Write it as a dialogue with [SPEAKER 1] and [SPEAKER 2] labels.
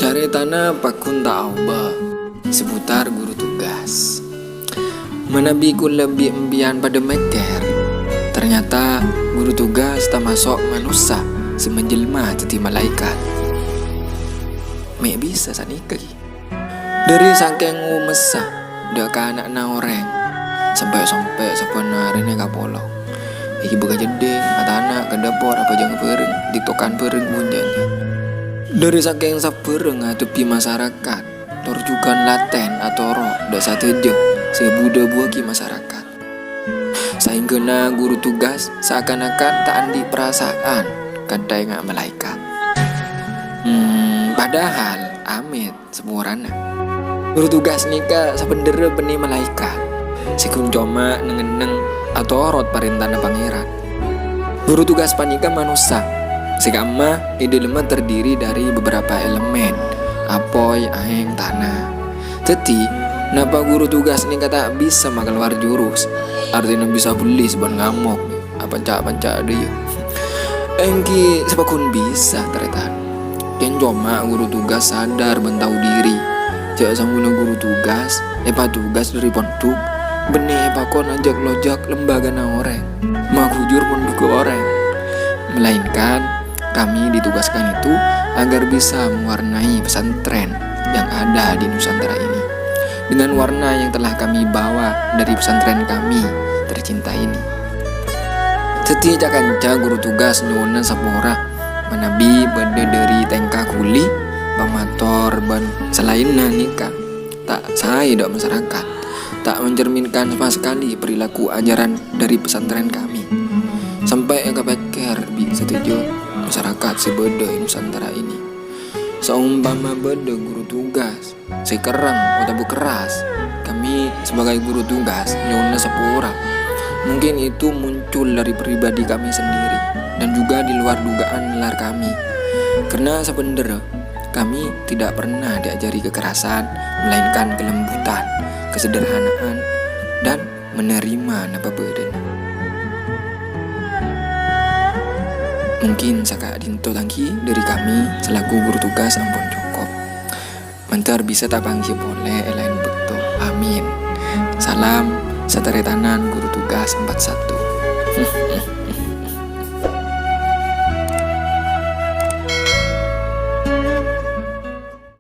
[SPEAKER 1] Caritana pakun tak auba seputar guru tugas. Menabiku lebih embian pada meker. Ternyata guru tugas tak masuk manusia semenjelma jadi malaikat. Mek bisa sanikai. Dari saking umesa dak anak na orang sampai sebenarnya kapolong. Iki buka jeding mata anak ke dapur apa jangan pereng ditokan pereng munjanya. Dari saking sapereng tepi masyarakat torjukan laten atau roh dak sateje sebuda buaki masyarakat. Sehingga guru tugas seakan-akan tak andi perasaan kadai ngak malaikat. Padahal amit sepurana guru tugas nika sebenarnya benih malaikat. Sikun coma nengeneng atau rot perintahna pangeran. Guru tugas panika manusia. Sikama ide lemah terdiri dari beberapa elemen apoy, aeng, tanah. Teti, napa guru tugas ini kata bisa makan luar jurus. Artinya bisa beli seban ngamuk. Apa-apa dia. Engki sepakun bisa ternyata. Ken coma guru tugas sadar bentau diri. Jak sangguna guru tugas, tugas dari pondok. Benih pakon ajak lojak lembaga na orang. Makujur pondok ke orang. Melainkan kami ditugaskan itu agar bisa mewarnai pesantren yang ada di Nusantara ini dengan warna yang telah kami bawa dari pesantren kami tercinta ini. Setiap kanca guru tugas nyuwun sapora manabi bade dari tengka kuli pamator ban selain nikah tak saya dak masyarakat tak mencerminkan sama sekali perilaku ajaran dari pesantren kami sampai kepeker setuju masyarakat sebeda Nusantara ini. Seumpama beda guru tugas sekerang atau keras kami sebagai guru tugas nyona sepura. Mungkin itu muncul dari pribadi kami sendiri dan juga di luar dugaan nalar kami. Karena sebenarnya kami tidak pernah diajari kekerasan, melainkan kelembutan, kesederhanaan, dan menerima napa badan. Mungkin saka dinto tangki dari kami selaku guru tugas ampun cukup. Mentar bisa tak panggil boleh lain betul. Amin. Salam sataretanan guru tugas 41.